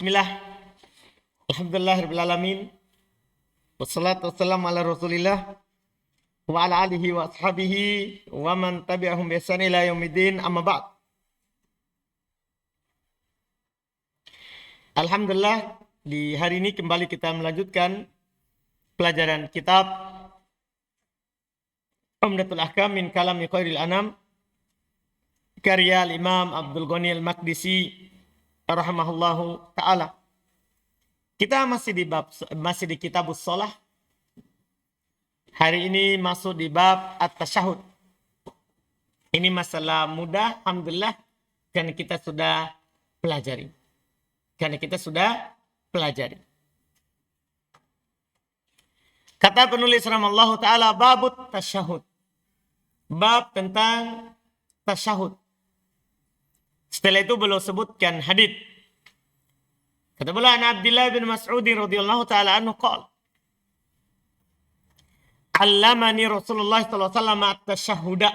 Bismillah. Alhamdulillahirrahmanirrahim. Wassalatu wassalamu ala rasulillah wa ala alihi wa ashabihi wa man tabi'ahum bi ihsan ila yaumiddin, amma ba'd. Alhamdulillah, di hari ini kembali kita melanjutkan pelajaran kitab Umdatul Ahkam min Kalami Khairil Anam karya Imam Abdul Ghani Al-Maqdisi rahimahullahu taala. Kita masih di Kitabus Shalah. Hari ini masuk di bab At-Tasyahud. Ini masalah mudah, alhamdulillah, karena kita sudah pelajari. Kata penulis rahimahullahu taala, babut tasyahud. Bab tentang tasyahud. Setelah itu beliau sebutkan hadits. Kata beliau, an Abdullah bin Mas'ud radhiyallahu taala anhu qala, allamani Rasulullah sallallahu alaihi wasallam at-tasyahhuda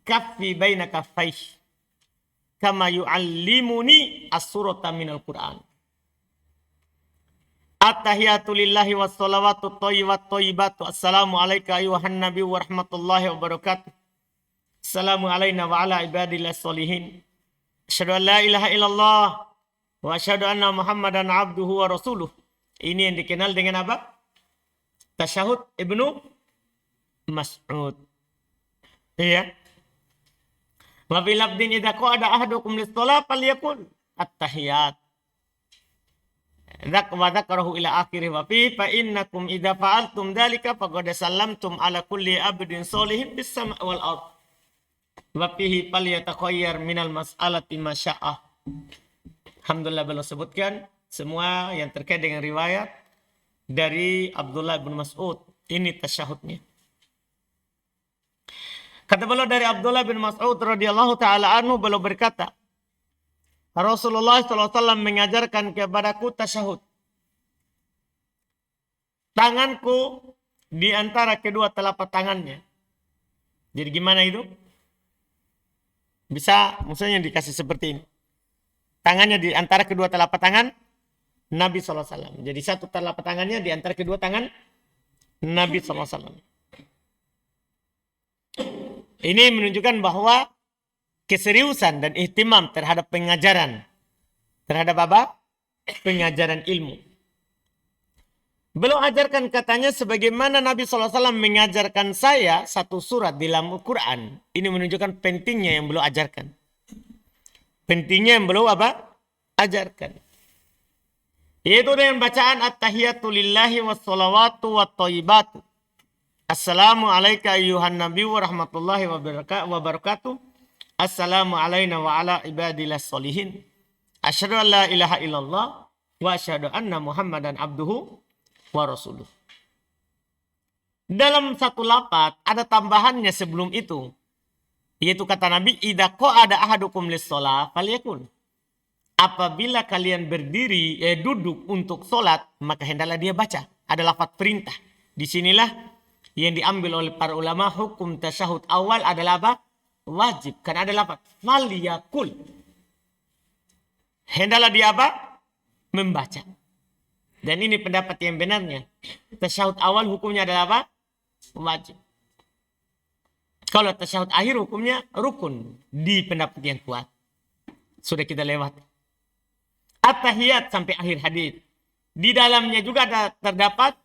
kaffi baina kaffaihi kama yu'allimuni as-surata minal Qur'an. At-tahiyatu lillahi was-salawatu thayyibatu assalamu alayka ayyuhan nabiy wa rahmatullahi wa barakatuh. Assalamu alayna wa ala ibadillah sholihin. Asyhadu an la ilaha illallah wa asyhadu anna Muhammadan abduhu wa rasuluh. Ini yang dikenal dengan apa? Tasyahud Ibnu Mas'ud. Iya. Wa fi lafdhin idza qa'ada ahadukum lis-shalah falyakul at-tahiyat. Wa dzakarahu ila akhirih wa fi fa innakum idza fa'altum dzalika faqad sallamtum ala kulli abdin sholihin bis sama' wal ard. Wa fihi falyatakhayar minal mas'alati ma syaa. Alhamdulillah, beliau sebutkan semua yang terkait dengan riwayat dari Abdullah bin Mas'ud. Ini tasyahudnya. Kata beliau dari Abdullah bin Mas'ud radhiyallahu taala anhu, beliau berkata, Rasulullah sallallahu alaihi wasallam mengajarkan kepadaku tasyahud. Tanganku di antara kedua telapak tangannya. Jadi gimana itu? Bisa maksudnya dikasih seperti ini. Tangannya di antara kedua telapak tangan Nabi sallallahu alaihi wasallam. Jadi satu telapak tangannya di antara kedua tangan Nabi sallallahu alaihi wasallam. Ini menunjukkan bahwa keseriusan dan ihtimam terhadap pengajaran. Terhadap apa? Pengajaran ilmu. Beliau ajarkan katanya sebagaimana Nabi SAW mengajarkan saya satu surat di dalam Al-Quran. Ini menunjukkan pentingnya yang beliau ajarkan. Pentingnya yang beliau apa? Ajarkan. Yaitu dengan bacaan at-tahiyatu lillahi was-salawatu wat-thayyibatu. Assalamu alayka ayyuhan nabiy wa rahmatullahi wa barakatuh. Assalamu alayna wa ala ibadillah sholihin. Asyhadu an la ilaha illallah wa asyhadu anna Muhammadan abduhu wa rasuluh. Dalam satu lafaz ada tambahannya sebelum itu. Yaitu kata Nabi, idza qa'ada ahadukum lis-shalah falyakun. Apabila kalian berdiri, duduk untuk sholat, maka hendaklah dia baca. Ada lafaz perintah. Disinilah yang diambil oleh para ulama, hukum tasyahud awal adalah apa? Wajib. Karena ada lafaz falyakul. Hendaklah dia apa? Membaca. Dan ini pendapat yang benarnya. Tasyahud awal hukumnya adalah apa? Wajib. Kalau tasyahud akhir hukumnya rukun. Di pendapat yang kuat. Sudah kita lewat. At-tahiyat sampai akhir hadis. Di dalamnya juga terdapat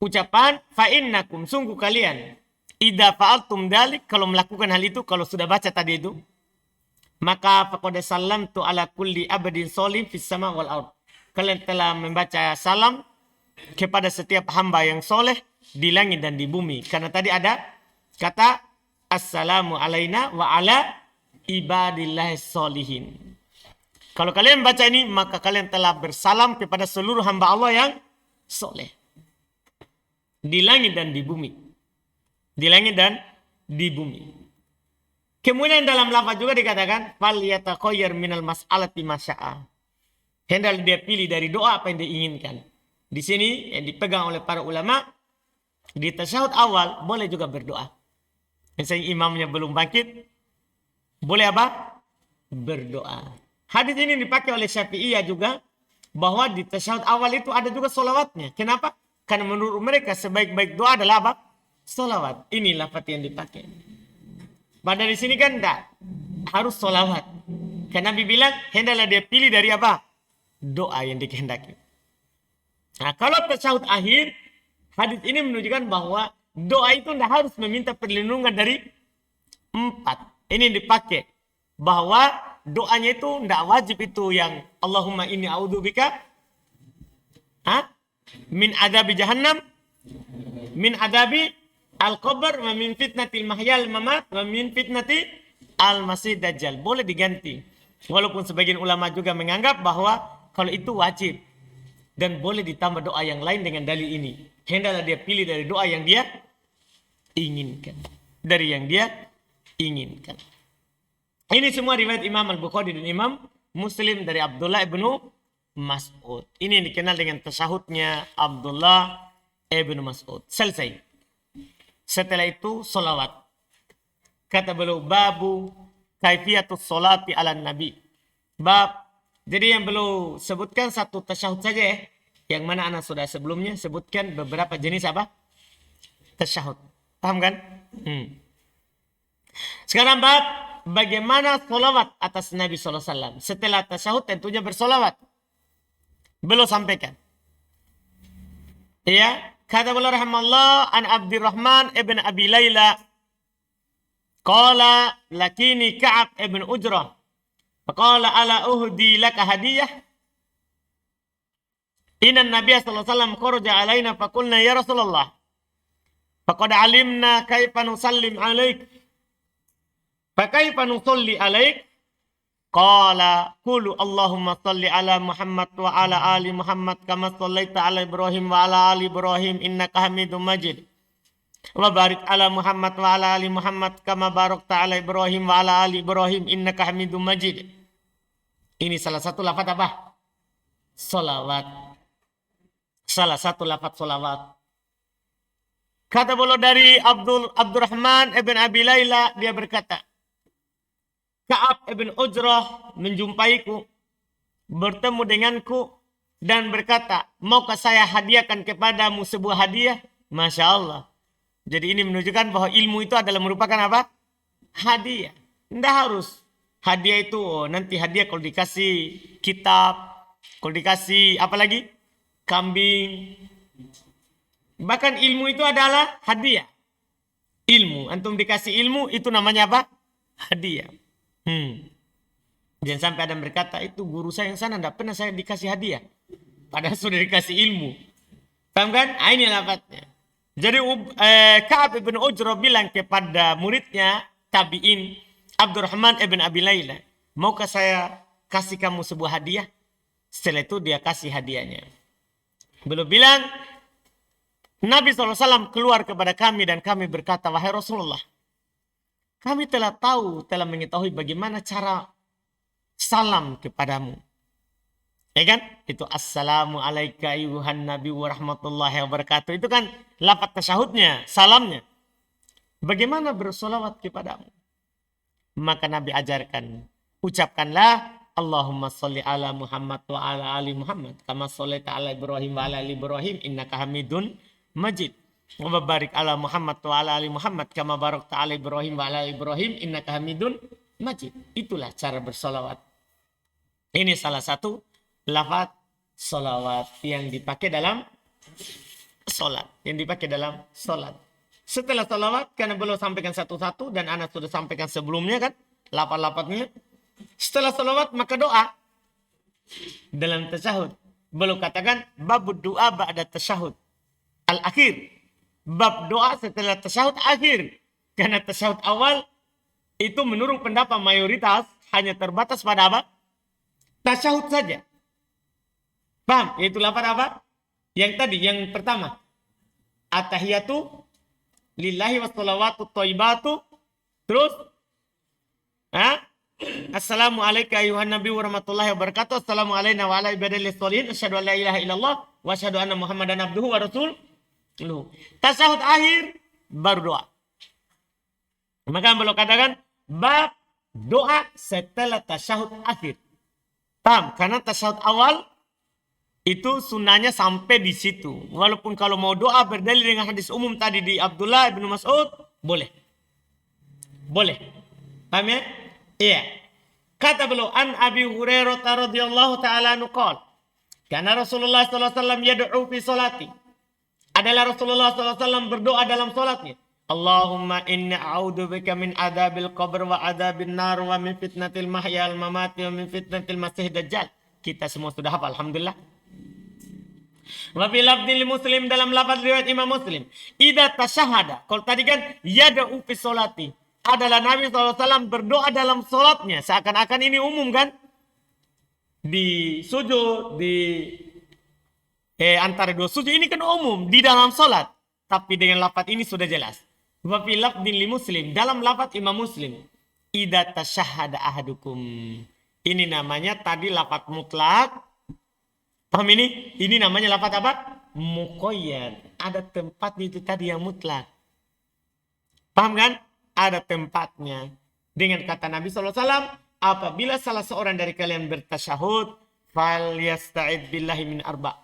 ucapan fa'innakum, sungguh kalian, idza fa'altum dalik, kalau melakukan hal itu, kalau sudah baca tadi itu, maka faqad sallamtu ala kulli abdin sholim fis sama wal ard. Kalian telah membaca salam kepada setiap hamba yang soleh di langit dan di bumi. Karena tadi ada kata assalamu alaina wa ala ibadillahi sholihin. Kalau kalian baca ini, maka kalian telah bersalam kepada seluruh hamba Allah yang soleh. Di langit dan di bumi. Di langit dan di bumi. Kemudian dalam lafaz juga dikatakan falyatakhayar minal mas'alati ma syaa. Hendaklah dia pilih dari doa apa yang dia inginkan. Di sini yang dipegang oleh para ulama, di tasyahud awal boleh juga berdoa. Misalnya imamnya belum bangkit, boleh apa? Berdoa. Hadis ini dipakai oleh Syafi'iyah juga, bahwa di tasyahud awal itu ada juga solawatnya. Kenapa? Karena menurut mereka sebaik-baik doa adalah apa? Solawat. Ini lafaz yang dipakai. Pada di sini kan enggak harus solawat. Karena Nabi bilang, hendaklah dia pilih dari apa? Doa yang dikehendaki. Nah, kalau tasyahud akhir, hadis ini menunjukkan bahwa doa itu tidak harus meminta perlindungan dari 4. Ini dipakai bahwa doanya itu tidak wajib itu yang Allahumma inni a'udzubika min adabi jahannam, min adabi al-qabr, wa min fitnatil mahyal mamat, wa min fitnati al-masih dajjal. Boleh diganti. Walaupun sebagian ulama juga menganggap bahwa kalau itu wajib. Dan boleh ditambah doa yang lain dengan dalil ini. Hendaklah dia pilih dari doa yang dia inginkan. Dari yang dia inginkan. Ini semua riwayat Imam Al-Bukhari dan Imam Muslim dari Abdullah ibnu Mas'ud. Ini yang dikenal dengan tasyahudnya Abdullah ibnu Mas'ud. Selesai. Setelah itu solawat. Kata beliau, babu kaifiyatus solati ala nabi. Bab. Jadi yang beliau sebutkan satu tasyahud saja ya. Yang mana anak sudah sebelumnya sebutkan beberapa jenis apa? Tasyahud. Paham kan? Sekarang bab bagaimana solawat atas Nabi SAW. Setelah tasyahud tentunya bersolawat. Beliau sampaikan. Ya, kata beliau rahimahullah an Abdurrahman ibn Abi Layla qala lakini Ka'ab ibn Ujrah faqala ala uhdi laka hadiyah inna Nabiya sallallahu alaihi wasallam kharaja alaina faqulna ya Rasulullah faqad alimna kaifa nusallim alaik fa kaifa nusalli alaik qala qulu Allahumma salli ala Muhammad wa ala ali Muhammad kama sallaita ala Ibrahim wa ala ali Ibrahim innaka Hamidum Majid wa barik ala Muhammad wa ala ali Muhammad kama barakta ala Ibrahim wa ala ali Ibrahim innaka Hamidum Majid. Ini salah satu lafaz apa? Salawat. Salah satu lafaz salawat. Kata beliau dari Abdurrahman ibn Abi Layla, dia berkata, Ka'ab ibn Ujrah menjumpaiku, bertemu denganku, dan berkata, maukah saya hadiahkan kepadamu sebuah hadiah? Masya Allah. Jadi ini menunjukkan bahwa ilmu itu adalah merupakan apa? Hadiah. Tidak harus. Hadiah itu nanti hadiah kalau dikasih kitab, kalau dikasih apa lagi? Kambing. Bahkan ilmu itu adalah hadiah. Ilmu. Antum dikasih ilmu itu namanya apa? Hadiah. Jangan sampai ada yang berkata, itu guru saya yang sana tidak pernah saya dikasih hadiah. Padahal sudah dikasih ilmu. Paham kan? Ini lafaznya. Jadi Ka'ab ibn Ujrah bilang kepada muridnya tabi'in Abdurrahman ibn Abi Layla, maukah saya kasih kamu sebuah hadiah? Setelah itu dia kasih hadiahnya. Beliau bilang, Nabi SAW keluar kepada kami dan kami berkata, wahai Rasulullah, kami telah mengetahui bagaimana cara salam kepadamu. Ya kan? Itu assalamu alaika ayuhan nabi wa rahmatullahi wa barakatuh. Itu kan lafaz tasyahudnya, salamnya. Bagaimana bersolawat kepadamu? Maka Nabi ajarkan, ucapkanlah Allahumma salli ala Muhammad wa ala ali Muhammad kama shallaita ala Ibrahim wa ala ali Ibrahim innaka Hamidun Majid. Wa barik ala Muhammad wa ala ali Muhammad kama barakta ala Ibrahim wa ala ali Ibrahim innaka Hamidun Majid. Itulah cara bersolawat. Ini salah satu lafaz solawat yang dipakai dalam solat. Setelah solawat, karena beliau sampaikan satu-satu dan anak sudah sampaikan sebelumnya kan, lafaz-lafaznya. Setelah solawat maka doa dalam tasyahud. Beliau katakan bab doa ba'da tasyahud al-akhir. Bab doa setelah tasyahud akhir. Karena tasyahud awal itu menurut pendapat mayoritas hanya terbatas pada apa? Tasyahud saja. Paham? Yaitu lafaz apa? Yang tadi, yang pertama. At-tahiyatu lillahi wassalawatu thayyibatu. Terus assalamu alayka ayuhan nabi wa rahmatullahi wa barakatuh. Assalamu alayna wa ala ibadillah sholihin. Asyhadu an la ilaha illallah wa asyhadu anna Muhammadan abduhu wa rasuluh. Tasyahud akhir baru doa. Maka beliau katakan bab doa setelah tasyahud akhir. Paham? Karena tasyahud awal itu sunnahnya sampai di situ. Walaupun kalau mau doa berdalil dengan hadis umum tadi di Abdullah bin Mas'ud, boleh. Boleh. Paham ya? Iya. Kata beliau, an Abi Hurairah radhiyallahu taala anhu qala, karena Rasulullah sallallahu alaihi wasallam yad'u fi salati. Adalah Rasulullah sallallahu alaihi wasallam berdoa dalam salatnya. Allahumma inni a'udzubika min adabil qabr wa adabin nar wa min fitnatil mahya wal mamati wa min fitnatil masih dajjal. Kita semua sudah hafal, alhamdulillah. Wa fi lafdil Muslim, dalam lafaz riwayat Imam Muslim, idza tasyahada. Kalau tadi kan yad'u fi salati. Adalah Nabi SAW berdoa dalam salatnya. Seakan-akan ini umum kan? Di sujud, di antara dua sujud ini kan umum di dalam salat. Tapi dengan lafaz ini sudah jelas. Wa fi lafdil Muslim, dalam lafaz Imam Muslim, idza tasyahada ahadukum. Ini namanya tadi lafaz mutlak. Paham ini? Ini namanya lafaz apa? Muqayyad. Ada tempat itu tadi yang mutlak. Paham kan? Ada tempatnya. Dengan kata Nabi SAW, apabila salah seorang dari kalian bertasyahud, fal yasta'id billahi min arba'.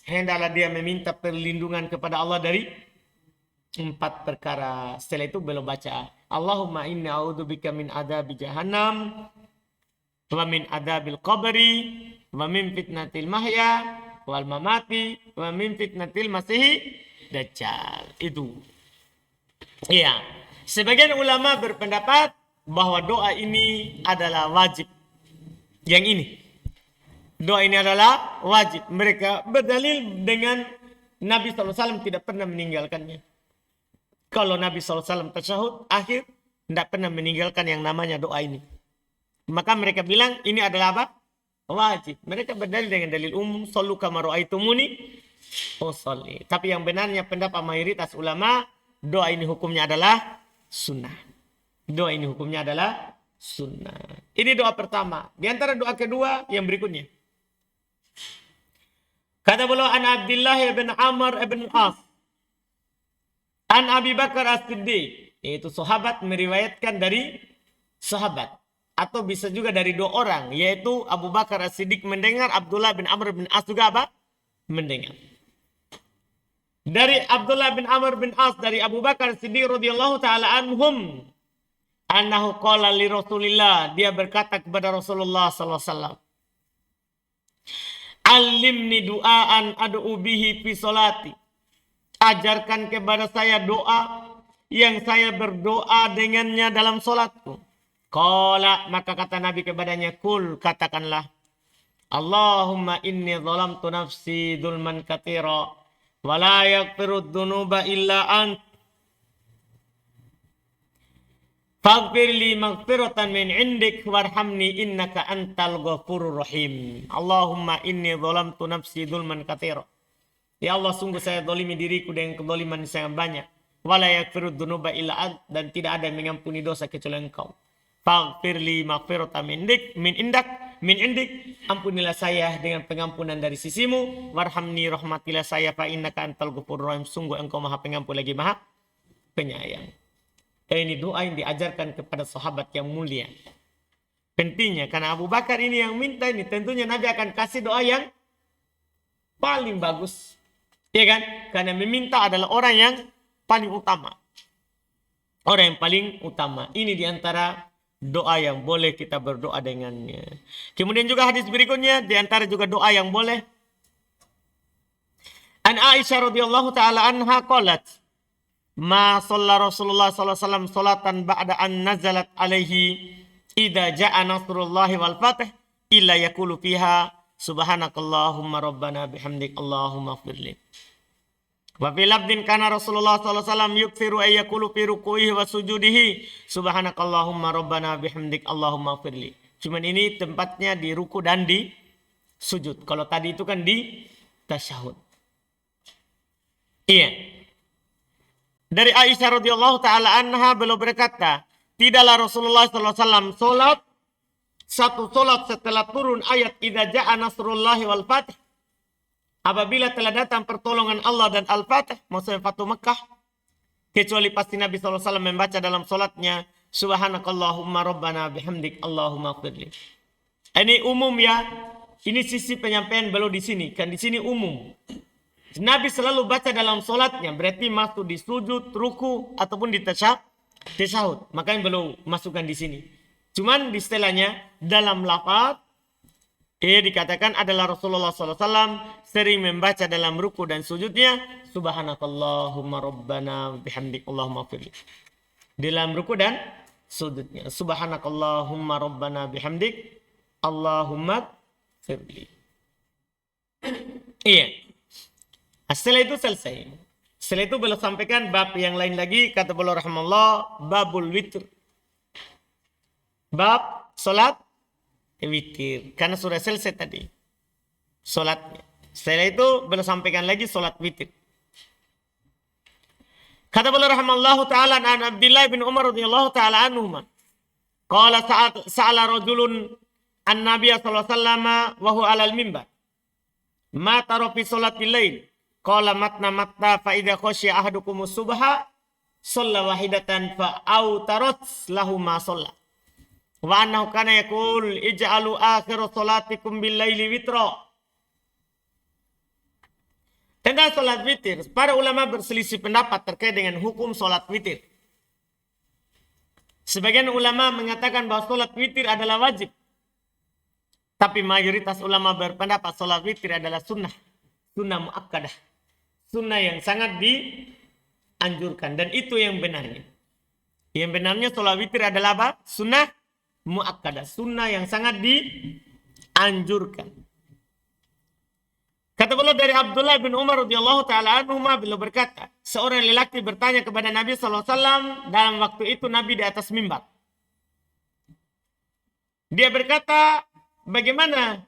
Hendaklah dia meminta perlindungan kepada Allah dari 4 perkara. Setelah itu beliau baca, Allahumma inni a'udzubika min adabi jahannam, wa min adabil qabri, wa min fitnatil mahya wal mamati, wa min fitnatil masihi dajjal. Itu. Iya. Sebagian ulama berpendapat bahwa doa ini adalah wajib. Yang ini. Doa ini adalah wajib. Mereka berdalil dengan Nabi SAW tidak pernah meninggalkannya. Kalau Nabi SAW tasyahud akhir, tidak pernah meninggalkan yang namanya doa ini. Maka mereka bilang ini adalah apa? Wajib. Mereka berdalil dengan dalil umum. Sallu kama ra'aitumuni usolli. Tapi yang benarnya pendapat mayoritas ulama, doa ini hukumnya adalah sunnah. Doa ini hukumnya adalah sunnah. Ini doa pertama. Di antara doa kedua yang berikutnya. Kata beliau an Abdullah bin Amr bin As. An Abi Bakar As-Siddiq. Yaitu sahabat meriwayatkan dari sahabat. Atau bisa juga dari 2 orang. Yaitu Abu Bakar As-Siddiq mendengar. Abdullah bin Amr bin As juga apa? Mendengar. Dari Abdullah bin Amr bin As, dari Abu Bakar Siddiq radhiyallahu taala anhum, annahu qala li Rasulillah, dia berkata kepada Rasulullah sallallahu alaihi wasallam, "Allimni du'aan ad'u bihi fi salati." Ajarkan kepada saya doa yang saya berdoa dengannya dalam salatku. Qala, maka kata Nabi kepadanya, "Kul," katakanlah, "Allahumma inni zalamtu nafsi dzulman katsira. Wala yaghfirud dzunuba illa ant. Faghfir li maghfiratan min indik warhamni innaka antal ghafurur rahim." Allahumma inni zalamtu nafsi dzulman katsira. Ya Allah, sungguh saya zalimi diriku dengan kezaliman yang sangat banyak. Wala yaghfirud dzunuba illa ant, dan tidak ada yang mengampuni dosa kecuali Engkau. Faghfir li maghfiratan min indik, ampunilah saya dengan pengampunan dari sisimu. Warhamni, rahmatilah saya, fa innaka antal ghafurur rahim, sungguh Engkau Maha Pengampun lagi Maha Penyayang. Ini doa yang diajarkan kepada sahabat yang mulia. Pentingnya karena Abu Bakar ini yang minta ini, tentunya Nabi akan kasih doa yang paling bagus. Iya kan? Karena meminta adalah orang yang paling utama. Orang yang paling utama. Ini diantara doa yang boleh kita berdoa dengannya. Kemudian juga hadis berikutnya, di antara juga doa yang boleh. An Aisyah radhiyallahu taala anha qalat, "Ma shalla Rasulullah sallallahu alaihi wasallam salatan ba'da an nazalat alaihi idza jaa nasrullahi wal fath illa yaqulu fiha subhanakallahumma rabbana bihamdik Allahumma ighfirli." Wa fi lafdin kana Rasulullah sallallahu alaihi wasallam yukthiru ay yaqulu fi ruku'ihi wa sujudihi subhanakallahumma rabbana bihamdik Allahumma ighfirli. Cuman ini tempatnya di ruku dan di sujud. Kalau tadi itu kan di tasyahud. Iya. Dari Aisyah radhiyallahu taala anha beliau berkata, tidaklah Rasulullah sallallahu alaihi wasallam satu salat setelah turun ayat idza jaa nasrullahi wal fath, apabila telah datang pertolongan Allah dan Al-Fatih, maksudnya Fatu Mekah, kecuali pasti Nabi SAW membaca dalam solatnya, subhanakallahumma rabbana bihamdik Allahumma ighfirli. Ini umum ya. Ini sisi penyampaian beliau di sini. Kan di sini umum. Nabi selalu baca dalam solatnya. Berarti masuk di sujud, ruku, ataupun di tasyahud. Makanya beliau masukkan di sini. Cuman di setelahnya dalam lafaz dikatakan adalah Rasulullah SAW sering membaca dalam ruku dan sujudnya Subhanakallahumma rabbana bihamdik Allahumma firli. Dalam ruku dan sujudnya Subhanakallahumma rabbana bihamdik Allahumma firli. Iya. Setelah itu selesai. Setelah itu beliau sampaikan bab yang lain lagi. Kata beliau rahimahullah babul witr. Bab solat witir. Karena sudah selesai tadi solatnya. Setelah itu beliau sampaikan lagi solat witir. Kata beliau rahimahullah ta'ala an Abdullah bin Umar radhiyallahu ta'ala anhuma. Qala sa'ala rajulun an Nabiy sallallahu alaihi wasallam wa huwa 'alal mimbar. Ma tara fi salatil lail? Qala matna fa idza khashiya ahadukum subha shalla wahidatan fa autarat lahu ma shalla. Wa annahu kana yaqul ij'alu akhir salatikum bil laili witra. Tentang salat witir, para ulama berselisih pendapat terkait dengan hukum salat witir. Sebagian ulama mengatakan bahwa salat witir adalah wajib. Tapi mayoritas ulama berpendapat salat witir adalah sunnah. Sunnah muakkadah. Sunnah yang sangat dianjurkan. Dan itu yang benarnya. Yang benarnya salat witir adalah apa? Sunnah muakkadah, sunnah yang sangat dianjurkan. Kata beliau dari Abdullah bin Umar radhiyallahu taala anhuma, beliau berkata, seorang lelaki bertanya kepada Nabi sallallahu alaihi wasallam dalam waktu itu Nabi di atas mimbar. Dia berkata, bagaimana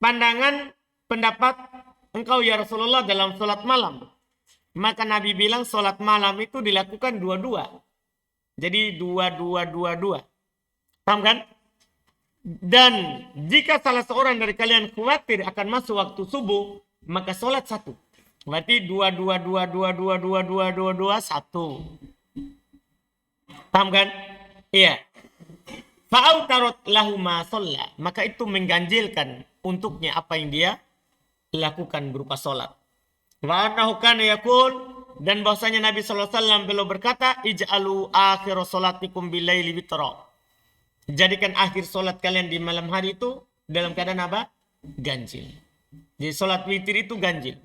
pandangan pendapat engkau ya Rasulullah dalam salat malam? Maka Nabi bilang salat malam itu dilakukan dua-dua. Jadi dua. Paham kan? Dan jika salah seorang dari kalian khawatir akan masuk waktu subuh, maka sholat satu. Berarti dua, satu. Paham kan? Iya. Fa'autarot lahu ma sholla. Maka itu mengganjilkan untuknya apa yang dia lakukan berupa sholat. Wa'anahu kana yakul. Dan bahwasanya Nabi SAW beliau berkata, ij'alu akhir sholatikum bilaili witra. Jadikan akhir solat kalian di malam hari itu dalam keadaan apa? Ganjil. Jadi solat witir itu ganjil.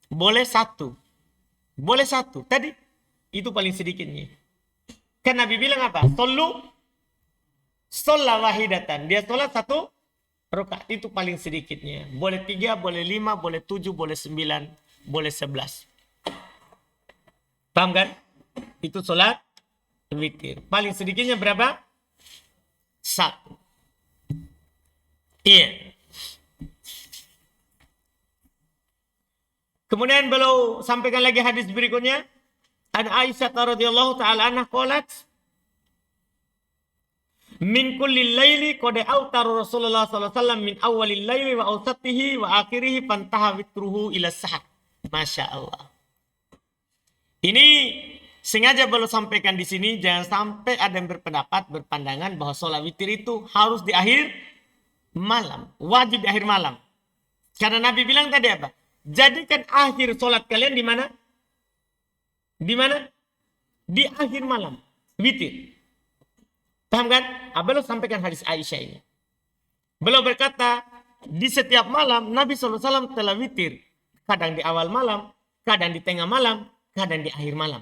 Boleh satu. Boleh satu. Tadi itu paling sedikitnya. Kan Nabi bilang apa? Sholat wahidatan. Dia solat satu rakaat, itu paling sedikitnya. Boleh 3, boleh 5, boleh 7, boleh 9, boleh 11. Paham kan? Itu solat witir. Paling sedikitnya berapa? Satu. Iya. Kemudian beliau sampaikan lagi hadis berikutnya. An Aisyah radhiyallahu taala anha qalat min kulli laili qad autara Rasulullah sallallahu alaihi wasallam min awwalil laili wa awsatihi wa akhirih fantaha witruhu ila sahar. Masya Allah. Ini sengaja beliau sampaikan di sini, jangan sampai ada yang berpandangan bahwa sholat witir itu harus di akhir malam, wajib di akhir malam. Karena Nabi bilang tadi apa? Jadikan akhir sholat kalian di mana? Di mana? Di akhir malam, witir. Paham kan? Beliau sampaikan hadis Aisyah ini. Beliau berkata, di setiap malam Nabi SAW telah witir. Kadang di awal malam, kadang di tengah malam, kadang di akhir malam.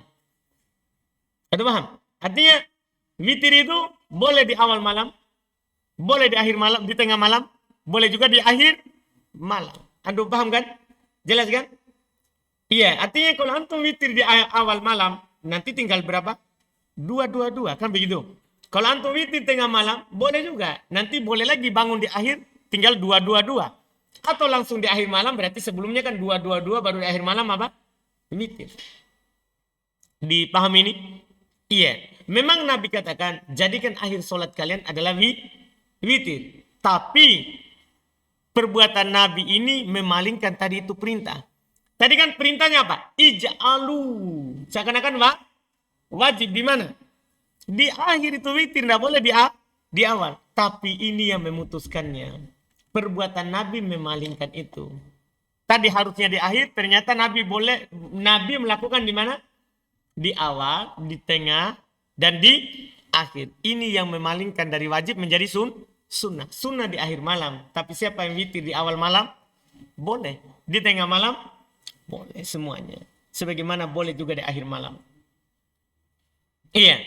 Ada paham? Artinya witir itu boleh di awal malam, boleh di akhir malam, di tengah malam, boleh juga di akhir malam. Anda paham kan? Jelas kan? Iya, artinya kalau antum witir di awal malam, nanti tinggal berapa? 2, kan begitu. Kalau antum witir tengah malam, boleh juga. Nanti boleh lagi bangun di akhir, tinggal 2. Atau langsung di akhir malam, berarti sebelumnya kan 2, baru di akhir malam apa? Witir. Dipahami ini? Iya, memang Nabi katakan, jadikan akhir sholat kalian adalah witir. Tapi, perbuatan Nabi ini memalingkan tadi itu perintah. Tadi kan perintahnya apa? Ij'alu. Seakan-akan wajib di mana? Di akhir itu witir, tidak boleh di awal. Tapi ini yang memutuskannya. Perbuatan Nabi memalingkan itu. Tadi harusnya di akhir, ternyata Nabi melakukan di mana? Di awal, di tengah, dan di akhir. Ini yang memalingkan dari wajib menjadi sunnah. Sunnah di akhir malam. Tapi siapa yang witir di awal malam? Boleh. Di tengah malam? Boleh semuanya. Sebagaimana boleh juga di akhir malam. Iya.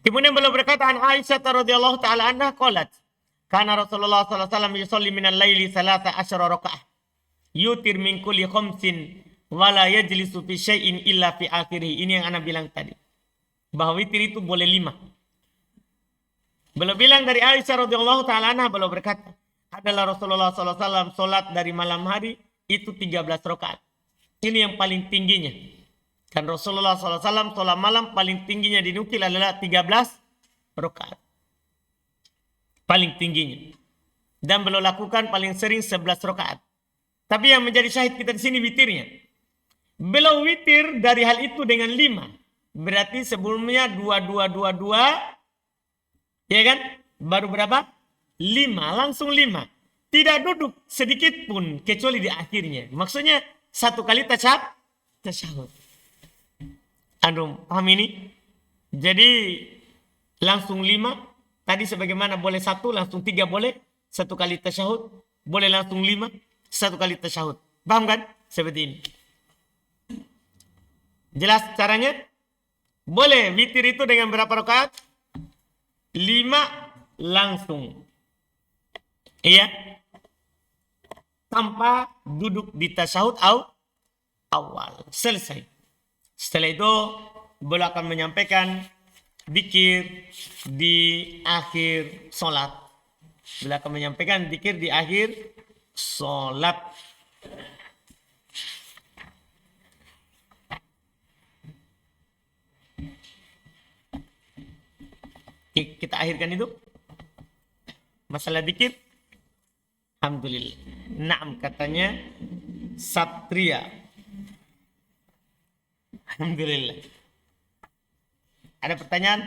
Kemudian beliau berkata, an Aisyah radhiyallahu taala anha qalat, kana Rasulullah sallallahu alaihi wasallam yusalli minal laili 13 rakaah. Yutir min kulli khamsin wa la yajlisu fi syai'in illa fi akhirih. Ini yang ana bilang tadi. Bahwa witir itu boleh 5. Beliau bilang dari Aisyah radhiyallahu taala anha, beliau berkata, adalah Rasulullah sallallahu alaihi wasallam salat dari malam hari itu 13 rakaat. Ini yang paling tingginya. Kan Rasulullah sallallahu alaihi wasallam salat malam paling tingginya dinukil adalah 13 rakaat. Paling tingginya. Dan beliau lakukan paling sering 11 rakaat. Tapi yang menjadi syahid kita di sini witirnya. Beliau witir dari hal itu dengan 5. Berarti sebelumnya 2. Ya kan? Baru berapa? 5. Langsung 5. Tidak duduk sedikit pun kecuali di akhirnya. Maksudnya 1 kali tasyahud. Antum paham ini? Jadi langsung 5. Tadi sebagaimana boleh 1, langsung 3 boleh. 1 kali tasyahud. Boleh langsung 5. 1 kali tasyahud. Paham kan? Seperti ini. Jelas caranya? Boleh witir itu dengan berapa rakaat? 5 langsung. Iya. Tanpa duduk di tasyahud awal. Selesai. Setelah itu beliau akan menyampaikan zikir di akhir sholat. Beliau akan menyampaikan zikir di akhir sholat. Kita akhirkan itu. Masalah zikir. Alhamdulillah. Naam katanya Satria. Alhamdulillah. Ada pertanyaan?